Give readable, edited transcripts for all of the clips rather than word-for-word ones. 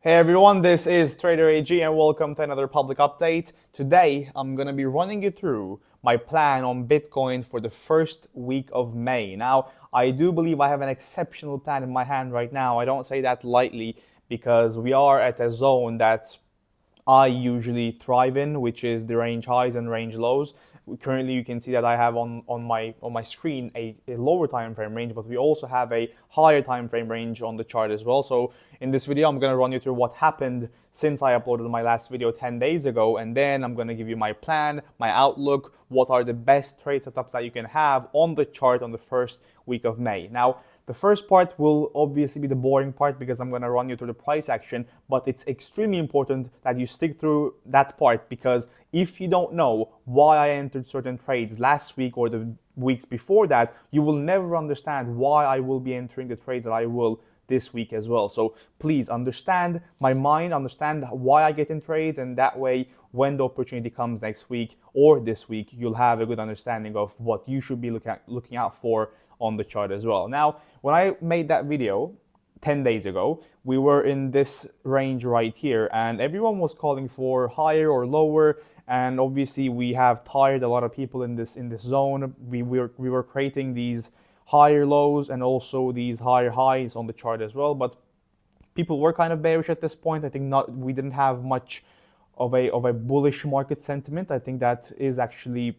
Hey everyone, this is Trader AG and welcome to another public update. Today I'm going to be running you through my plan on Bitcoin for the first week of May. Now, I do believe I have an exceptional plan in my hand right now. I don't say that lightly because we are at a zone that I usually thrive in, which is the range highs and range lows. Currently, you can see that I have on my screen a lower time frame range, but we also have a higher time frame range on the chart as well. So in this video, I'm going to run you through what happened since I uploaded my last video 10 days ago, and then I'm going to give you my plan, my outlook, what are the best trade setups that you can have on the chart on the first week of May. Now, the first part will obviously be the boring part because I'm going to run you through the price action, but it's extremely important that you stick through that part because if you don't know why I entered certain trades last week or the weeks before that, you will never understand why I will be entering the trades that I will this week as well. So please understand my mind, understand why I get in trades, and that way when the opportunity comes next week or this week, you'll have a good understanding of what you should be looking out for on the chart as well. Now, when I made that video 10 days ago, we were in this range right here and everyone was calling for higher or lower, and obviously we have tired a lot of people in this zone. We were creating these higher lows and also these higher highs on the chart as well, but people were kind of bearish at this point. I think not we didn't have much of a bullish market sentiment. I think that is actually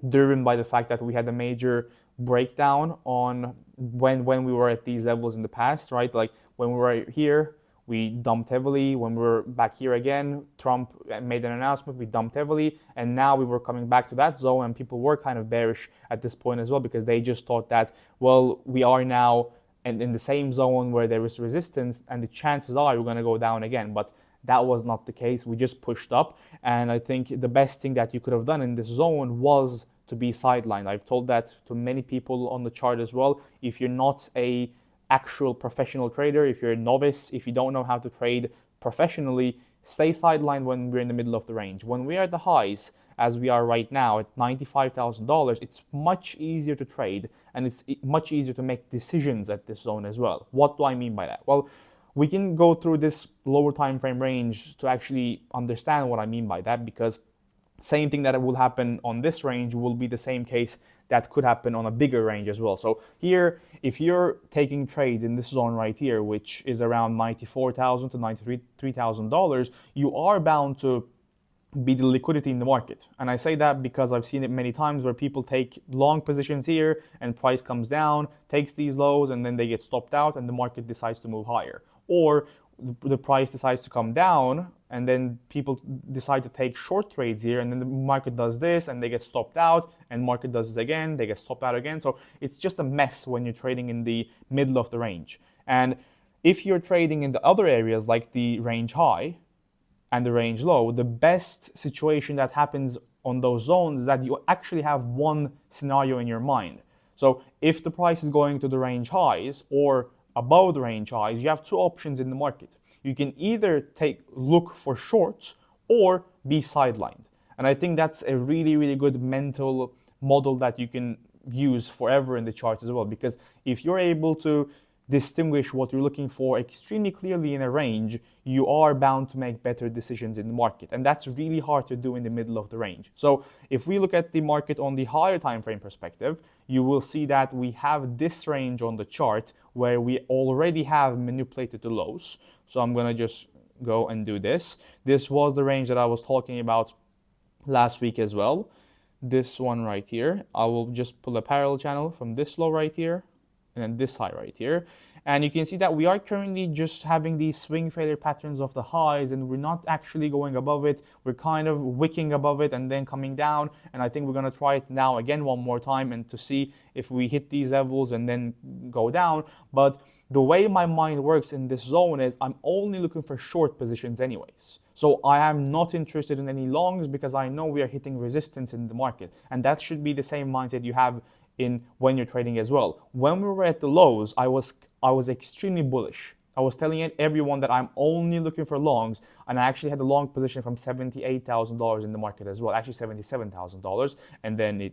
driven by the fact that we had a major breakdown on when we were at these levels in the past, right? Like when we were here, we dumped heavily. When we were back here again, Trump made an announcement, we dumped heavily, and now we were coming back to that zone, and people were kind of bearish at this point as well because they just thought that, well, we are now in the same zone where there is resistance, and the chances are we're going to go down again. But that was not the case. We just pushed up, and I think the best thing that you could have done in this zone was to be sidelined. I've told that to many people on the chart as well. If you're not a actual professional trader, if you're a novice, if you don't know how to trade professionally, stay sidelined when we're in the middle of the range. When we are at the highs, as we are right now at $95,000, it's much easier to trade and it's much easier to make decisions at this zone as well. What do I mean by that? Well, we can go through this lower time frame range to actually understand what I mean by that, because same thing that will happen on this range will be the same case that could happen on a bigger range as well. So here, if you're taking trades in this zone right here, which is around $94,000 to $93,000, you are bound to be the liquidity in the market. And I say that because I've seen it many times where people take long positions here and price comes down, takes these lows, and then they get stopped out and the market decides to move higher. Or the price decides to come down and then people decide to take short trades here, and then the market does this and they get stopped out, and market does this again, they get stopped out again. So it's just a mess when you're trading in the middle of the range. And if you're trading in the other areas like the range high and the range low, the best situation that happens on those zones is that you actually have one scenario in your mind. So if the price is going to the range highs or above the range highs, you have two options in the market. You can either look for shorts or be sidelined. And I think that's a really, really good mental model that you can use forever in the charts as well. Because if you're able to distinguish what you're looking for extremely clearly in a range, you are bound to make better decisions in the market. And that's really hard to do in the middle of the range. So if we look at the market on the higher time frame perspective, you will see that we have this range on the chart where we already have manipulated the lows. So I'm going to just go and do this. This was the range that I was talking about last week as well. This one right here. I will just pull a parallel channel from this low right here and then this high right here. And you can see that we are currently just having these swing failure patterns of the highs, and we're not actually going above it. We're kind of wicking above it and then coming down. And I think we're going to try it now again one more time and to see if we hit these levels and then go down. But the way my mind works in this zone is I'm only looking for short positions anyways. So I am not interested in any longs because I know we are hitting resistance in the market. And that should be the same mindset you have in when you're trading as well. When we were at the lows, I was extremely bullish. I was telling everyone that I'm only looking for longs, and I actually had a long position from $78,000 in the market as well, actually $77,000, and then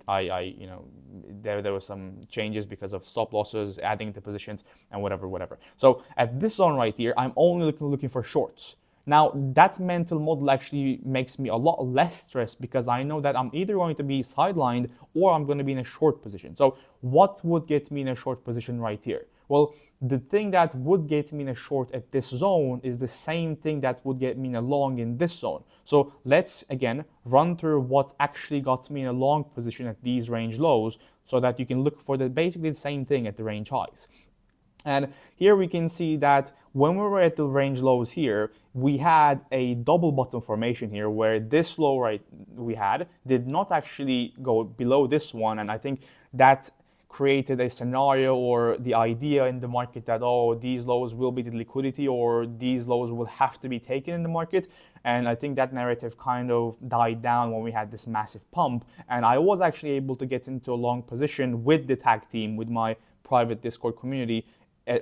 there were some changes because of stop losses, adding to positions, and whatever. So at this zone right here, I'm only looking for shorts. Now, that mental model actually makes me a lot less stressed because I know that I'm either going to be sidelined or I'm going to be in a short position. So what would get me in a short position right here? Well, the thing that would get me in a short at this zone is the same thing that would get me in a long in this zone. So let's again run through what actually got me in a long position at these range lows so that you can look for basically the same thing at the range highs. And here we can see that when we were at the range lows here, we had a double bottom formation here where this low we had did not actually go below this one. And I think that created a scenario or the idea in the market that, oh, these lows will be the liquidity or these lows will have to be taken in the market. And I think that narrative kind of died down when we had this massive pump. And I was actually able to get into a long position with the tag team, with my private Discord community,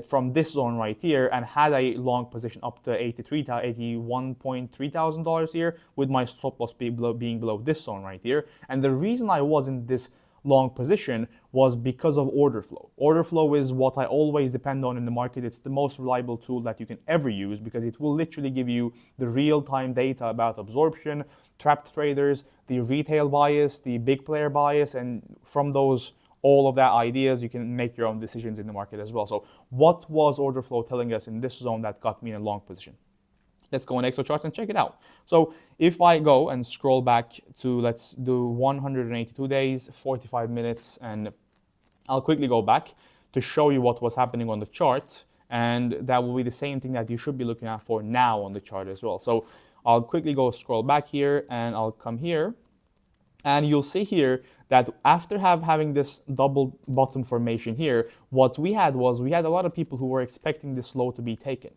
from this zone right here, and had a long position up to $81.3 thousand here, with my stop loss being below this zone right here. And the reason I was in this long position was because of order flow. Order flow is what I always depend on in the market. It's the most reliable tool that you can ever use because it will literally give you the real-time data about absorption, trapped traders, the retail bias, the big player bias, and from those all of that ideas, you can make your own decisions in the market as well. So what was order flow telling us in this zone that got me in a long position? Let's go on XOCharts and check it out. So if I go and scroll back to, let's do 182 days, 45 minutes, and I'll quickly go back to show you what was happening on the chart. And that will be the same thing that you should be looking at for now on the chart as well. So I'll quickly go scroll back here and I'll come here. And you'll see here that after having this double bottom formation here, what we had was we had a lot of people who were expecting this low to be taken.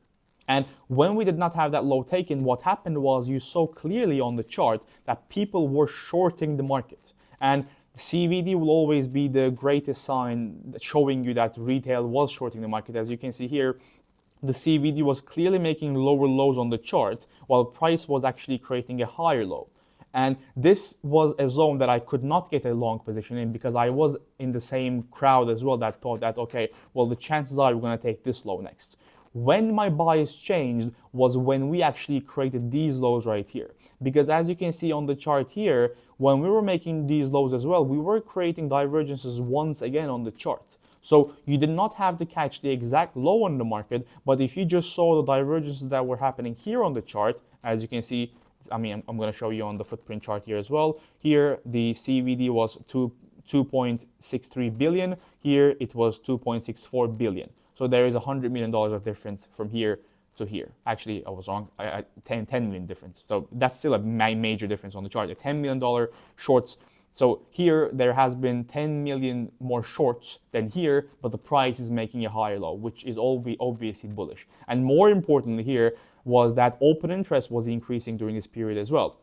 And when we did not have that low taken, what happened was you saw clearly on the chart that people were shorting the market. And the CVD will always be the greatest sign showing you that retail was shorting the market. As you can see here, the CVD was clearly making lower lows on the chart, while price was actually creating a higher low. And this was a zone that I could not get a long position in because I was in the same crowd as well that thought that, okay, well, the chances are we're going to take this low next. When my bias changed was when we actually created these lows right here. Because as you can see on the chart here, when we were making these lows as well, we were creating divergences once again on the chart. So you did not have to catch the exact low on the market, but if you just saw the divergences that were happening here on the chart, as you can see, I'm going to show you on the footprint chart here as well. Here, the CVD was 2.63 billion. Here, it was 2.64 billion. So there is $100 million of difference from here to here. Actually, I was wrong. 10 million difference. So that's still a major difference on the chart. A $10 million shorts. So here, there has been 10 million more shorts than here, but the price is making a higher low, which is obviously bullish. And more importantly here was that open interest was increasing during this period as well.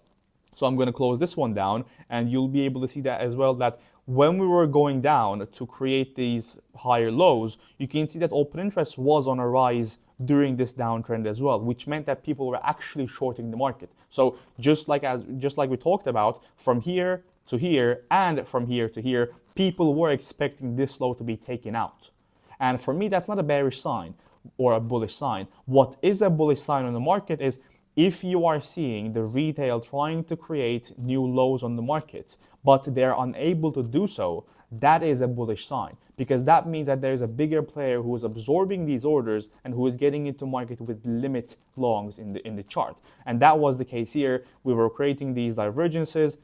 So I'm going to close this one down, and you'll be able to see that as well, that when we were going down to create these higher lows, you can see that open interest was on a rise during this downtrend as well, which meant that people were actually shorting the market. So just like we talked about, from here to here and from here to here, people were expecting this low to be taken out. And for me, that's not a bearish sign or a bullish sign. What is a bullish sign on the market is if you are seeing the retail trying to create new lows on the market, but they're unable to do so, that is a bullish sign, because that means that there's a bigger player who is absorbing these orders and who is getting into market with limit longs in the chart. And that was the case here. We were creating these divergences,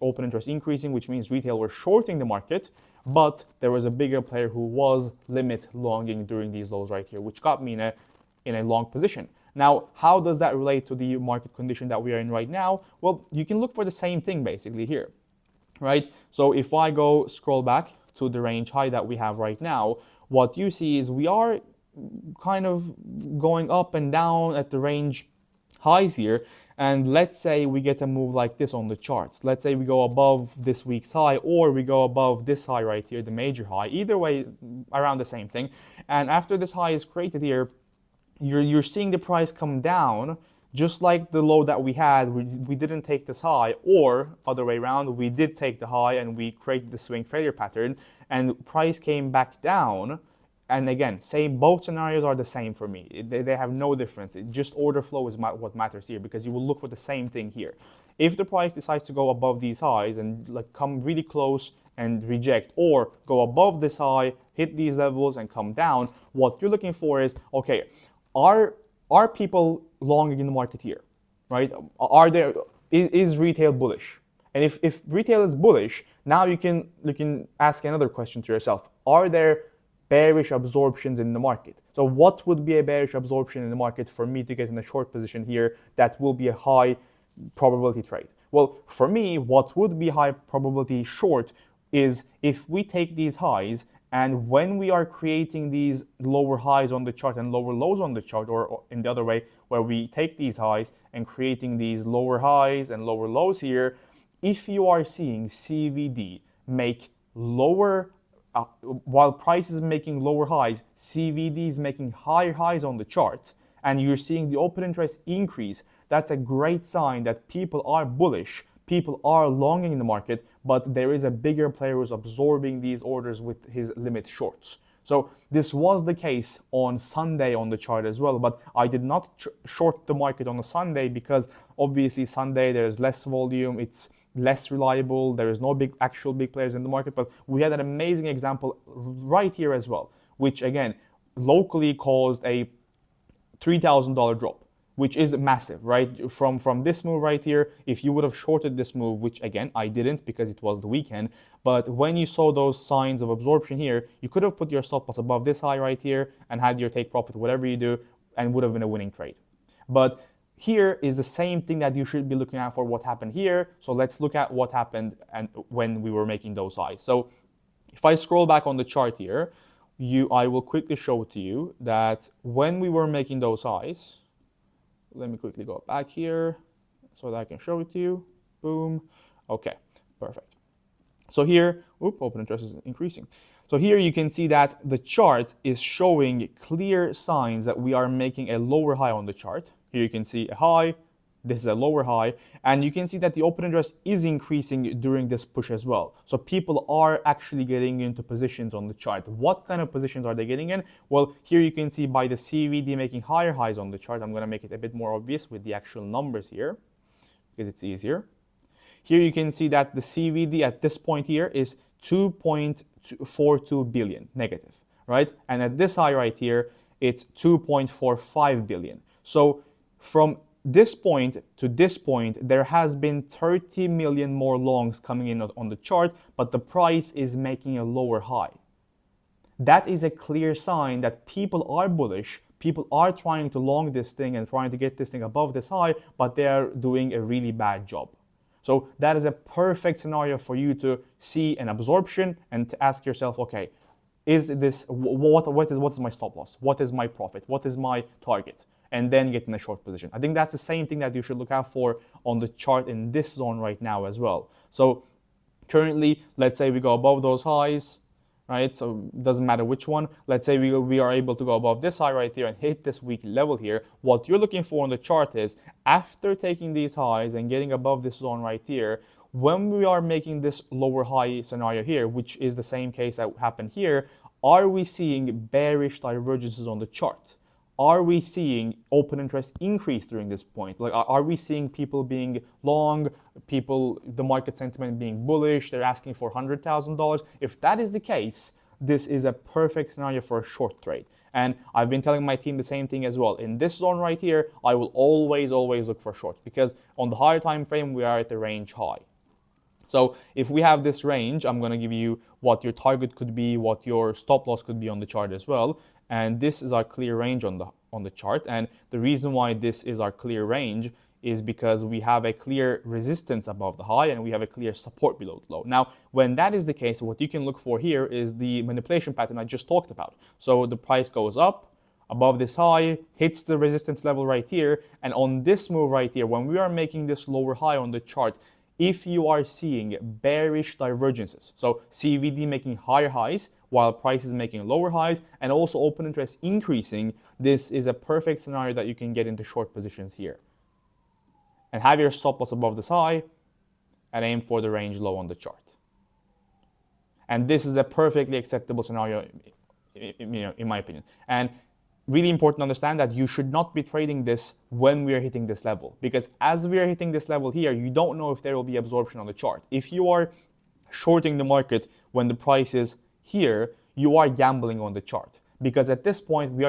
open interest increasing, which means retail were shorting the market, but there was a bigger player who was limit longing during these lows right here, which got me in a long position. Now, how does that relate to the market condition that we are in right now? Well, you can look for the same thing basically here, right? So if I go scroll back to the range high that we have right now, what you see is we are kind of going up and down at the range highs here. And let's say we get a move like this on the chart. Let's say we go above this week's high, or we go above this high right here, the major high. Either way, around the same thing. And after this high is created here, you're seeing the price come down, just like the low that we had. We didn't take this high, or other way around, we did take the high and we created the swing failure pattern, and price came back down. And again, both scenarios are the same for me. They have no difference. Just order flow is what matters here, because you will look for the same thing here. If the price decides to go above these highs and like come really close and reject, or go above this high, hit these levels and come down, what you're looking for is, okay, are people longing in the market here, right? Is retail bullish? And if retail is bullish, now you can ask another question to yourself: are there bearish absorptions in the market? So what would be a bearish absorption in the market for me to get in a short position here that will be a high probability trade? Well, for me, what would be high probability short is if we take these highs, and when we are creating these lower highs on the chart and lower lows on the chart, or in the other way, where we take these highs and creating these lower highs and lower lows here, if you are seeing CVD make lower, while price is making lower highs, CVD is making higher highs on the chart, and you're seeing the open interest increase, that's a great sign that people are bullish, people are longing in the market, but there is a bigger player who's absorbing these orders with his limit shorts. So this was the case on Sunday on the chart as well, but I did not short the market on a Sunday because obviously Sunday there's less volume, it's less reliable, there is no actual big players in the market. But we had an amazing example right here as well, which again locally caused a $3,000 drop, which is massive, right? From this move right here, if you would have shorted this move, which again I didn't because it was the weekend, but when you saw those signs of absorption here, you could have put your stop loss above this high right here and had your take profit, whatever you do, and would have been a winning trade. But here is the same thing that you should be looking at for what happened here. So let's look at what happened and when we were making those highs. So if I scroll back on the chart here, I will quickly show to you that when we were making those highs, let me quickly go back here so that I can show it to you. Boom. Okay, perfect. So here, open interest is increasing. So here you can see that the chart is showing clear signs that we are making a lower high on the chart. Here you can see a high, this is a lower high, and you can see that the open interest is increasing during this push as well. So people are actually getting into positions on the chart. What kind of positions are they getting in? Well, here you can see by the CVD making higher highs on the chart. I'm going to make it a bit more obvious with the actual numbers here because it's easier. Here you can see that the CVD at this point here is 2.42 billion negative, right? And at this high right here, it's 2.45 billion. So from this point to this point, there has been 30 million more longs coming in on the chart, but the price is making a lower high. That is a clear sign that people are bullish, people are trying to long this thing and trying to get this thing above this high, but they are doing a really bad job. So that is a perfect scenario for you to see an absorption and to ask yourself, okay, is this, what is my stop loss? What is my profit? What is my target? And then get in a short position. I think that's the same thing that you should look out for on the chart in this zone right now as well. So currently, let's say we go above those highs, right? So it doesn't matter which one. Let's say we are able to go above this high right here and hit this weekly level here. What you're looking for on the chart is, after taking these highs and getting above this zone right here, when we are making this lower high scenario here, which is the same case that happened here, are we seeing bearish divergences on the chart? Are we seeing open interest increase during this point? Like, are we seeing people being long, the market sentiment being bullish, they're asking for $100,000? If that is the case, this is a perfect scenario for a short trade. And I've been telling my team the same thing as well. In this zone right here, I will always look for shorts, because on the higher time frame, we are at the range high. So if we have this range, I'm going to give you what your target could be, what your stop loss could be on the chart as well. And this is our clear range on the chart. And the reason why this is our clear range is because we have a clear resistance above the high and we have a clear support below the low. Now, when that is the case, what you can look for here is the manipulation pattern I just talked about. So the price goes up above this high, hits the resistance level right here. And on this move right here, when we are making this lower high on the chart, if you are seeing bearish divergences, so CVD making higher highs while prices making lower highs, and also open interest increasing, this is a perfect scenario that you can get into short positions here. And have your stop loss above this high and aim for the range low on the chart. And this is a perfectly acceptable scenario, in my opinion. And really important to understand that you should not be trading this when we are hitting this level, because as we are hitting this level here, you don't know if there will be absorption on the chart. If you are shorting the market when the price is here, you are gambling on the chart, because at this point we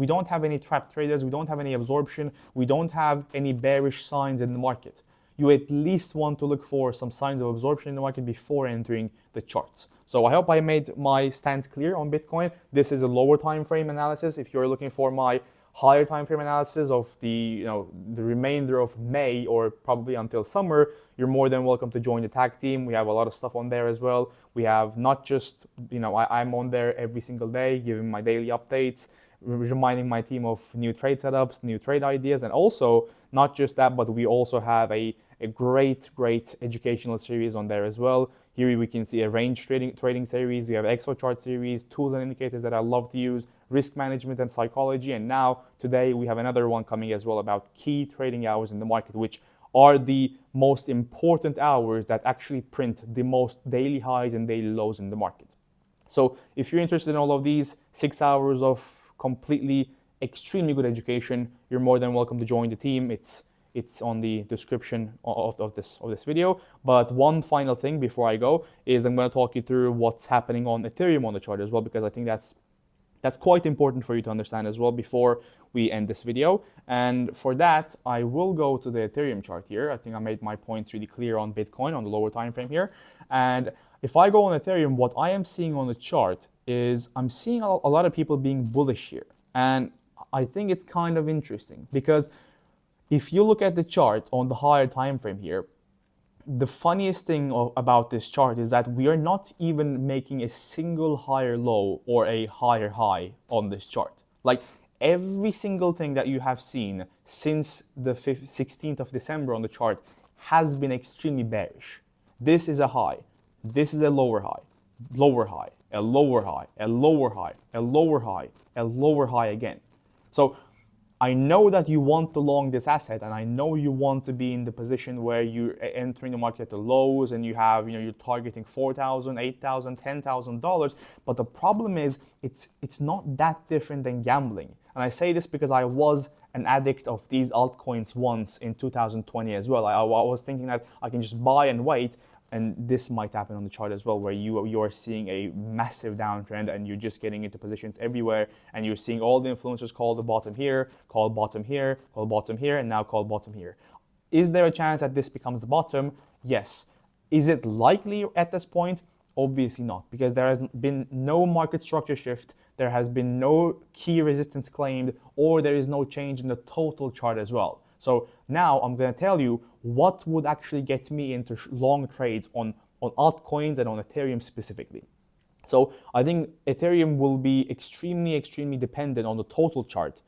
don't have any trap traders, we don't have any absorption, we don't have any bearish signs in the market. You at least want to look for some signs of absorption in the market before entering the charts. So I hope I made my stance clear on Bitcoin. This is a lower time frame analysis. If you're looking for my higher time frame analysis of the remainder of May or probably until summer, you're more than welcome to join the tag team. We have a lot of stuff on there as well. We have not just, I'm on there every single day giving my daily updates, reminding my team of new trade setups, new trade ideas, and also not just that, but we also have a great educational series on there as well. Here we can see a range trading series, we have ExoChart series, tools and indicators that I love to use, risk management and psychology, and now today we have another one coming as well about key trading hours in the market, which are the most important hours that actually print the most daily highs and daily lows in the market. So if you're interested in all of these 6 hours of completely extremely good education, you're more than welcome to join the team. It's on the description of this video. But one final thing before I go is I'm going to talk you through what's happening on Ethereum on the chart as well, because I think that's quite important for you to understand as well before we end this video. And for that, I will go to the Ethereum chart here. I think I made my points really clear on Bitcoin on the lower time frame here. And if I go on Ethereum, what I am seeing on the chart is I'm seeing a lot of people being bullish here. And I think it's kind of interesting because if you look at the chart on the higher time frame here, the funniest thing about this chart is that we are not even making a single higher low or a higher high on this chart. Like every single thing that you have seen since the 16th of December on the chart has been extremely bearish. This is a high, this is a lower high, lower high, a lower high, a lower high, a lower high, a lower high again. So I know that you want to long this asset, and I know you want to be in the position where you're entering the market at the lows and you have, you're targeting $4,000, $8,000, $10,000. But the problem is it's not that different than gambling. And I say this because I was an addict of these altcoins once in 2020 as well. I was thinking that I can just buy and wait. And this might happen on the chart as well, where you are seeing a massive downtrend and you're just getting into positions everywhere, and you're seeing all the influencers call the bottom here, call bottom here, call bottom here, and now call bottom here. Is there a chance that this becomes the bottom? Yes. Is it likely at this point? Obviously not, because there has been no market structure shift, there has been no key resistance claimed, or there is no change in the total chart as well. So now I'm going to tell you what would actually get me into long trades on altcoins and on Ethereum specifically. So I think Ethereum will be extremely dependent on the total chart.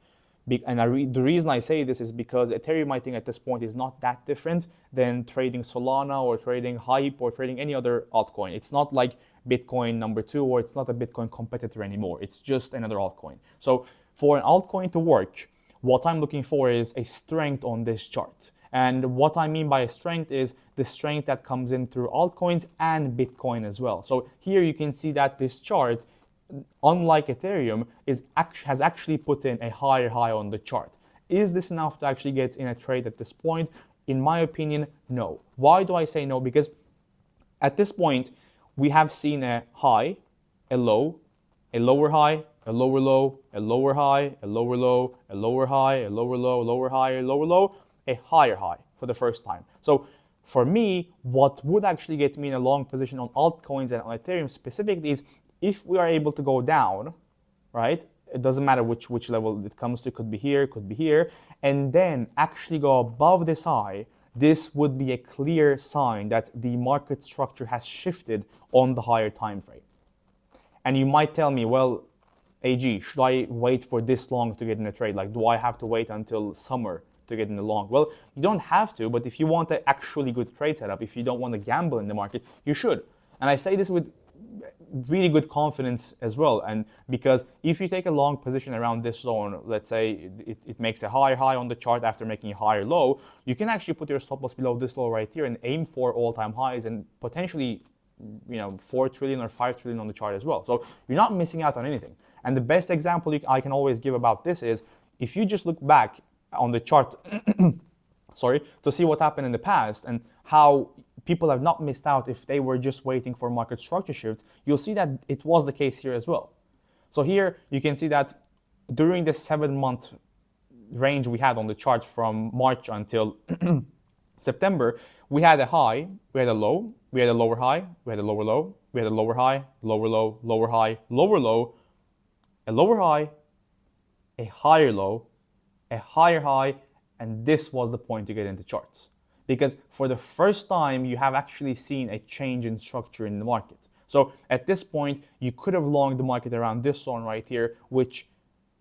And the reason I say this is because Ethereum, I think at this point, is not that different than trading Solana or trading Hype or trading any other altcoin. It's not like Bitcoin number 2, or it's not a Bitcoin competitor anymore. It's just another altcoin. So for an altcoin to work, what I'm looking for is a strength on this chart. And what I mean by a strength is the strength that comes in through altcoins and Bitcoin as well. So here you can see that this chart, unlike Ethereum, has actually put in a higher high on the chart. Is this enough to actually get in a trade at this point? In my opinion, no. Why do I say no? Because at this point, we have seen a high, a low, a lower high, a lower low, a lower high, a lower low, a lower high, a lower low, a lower high, a lower low, a higher high for the first time. So for me, what would actually get me in a long position on altcoins and on Ethereum specifically is if we are able to go down, right? It doesn't matter which level it comes to, could be here, and then actually go above this high. This would be a clear sign that the market structure has shifted on the higher time frame. And you might tell me, well, AG, should I wait for this long to get in a trade? Like, do I have to wait until summer to get in the long? Well, you don't have to, but if you want an actually good trade setup, if you don't want to gamble in the market, you should. And I say this with really good confidence as well. And because if you take a long position around this zone, let's say it makes a higher high on the chart after making a higher low, you can actually put your stop loss below this low right here and aim for all-time highs and potentially 4 trillion or 5 trillion on the chart as well. So you're not missing out on anything. And the best example I can always give about this is if you just look back on the chart to see what happened in the past and how people have not missed out if they were just waiting for market structure shifts, you'll see that it was the case here as well. So here you can see that during the 7-month range we had on the chart from March until September, we had a high, we had a low, we had a lower high, we had a lower low, we had a lower high, lower low, lower high, lower low, a lower high, a higher low, a higher high, and this was the point to get into charts. Because for the first time, you have actually seen a change in structure in the market. So at this point, you could have longed the market around this zone right here, which,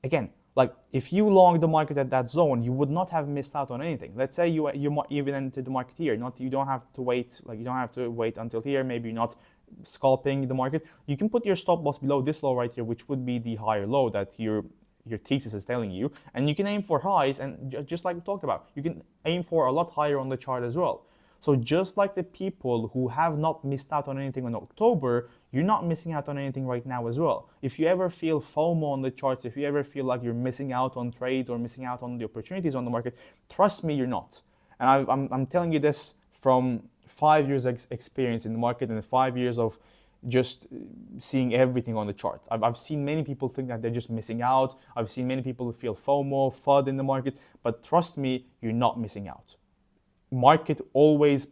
again, like if you longed the market at that zone, you would not have missed out on anything. Let's say you even entered the market here. You don't have to wait. Like you don't have to wait until here. Maybe you're not scalping the market. You can put your stop loss below this low right here, which would be the higher low that your thesis is telling you, and you can aim for highs, and just like we talked about, you can aim for a lot higher on the chart as well. So just like the people who have not missed out on anything in October, you're not missing out on anything right now as well. If you ever feel FOMO on the charts, if you ever feel like you're missing out on trades or missing out on the opportunities on the market, trust me, you're not. And I'm telling you this from 5 years experience in the market and 5 years of just seeing everything on the chart. I've seen many people think that they're just missing out. I've seen many people who feel FOMO, FUD in the market, but trust me, you're not missing out. Market always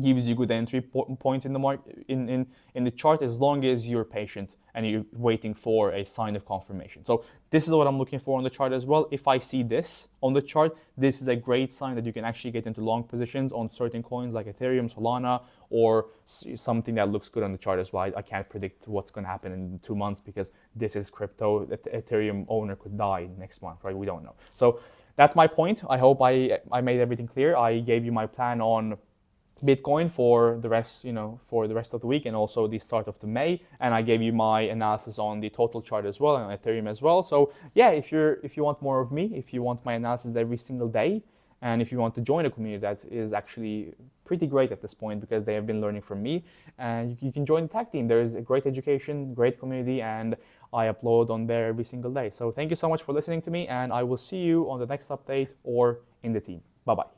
gives you good entry points in the market, in the chart, as long as you're patient and you're waiting for a sign of confirmation. So this is what I'm looking for on the chart as well. If I see this on the chart, this is a great sign that you can actually get into long positions on certain coins like Ethereum, Solana, or something that looks good on the chart as well. I can't predict what's going to happen in 2 months because this is crypto. The Ethereum owner could die next month, right? We don't know. So that's my point. I hope I made everything clear. I gave you my plan on Bitcoin for the rest, for the rest of the week and also the start of the May, and I gave you my analysis on the total chart as well and Ethereum as well. So yeah, if you want more of me, if you want my analysis every single day, and if you want to join a community that is actually pretty great at this point because they have been learning from me, and you can join the tag team. There is a great education, great community, and I upload on there every single day. So thank you so much for listening to me, and I will see you on the next update or in the team. Bye bye.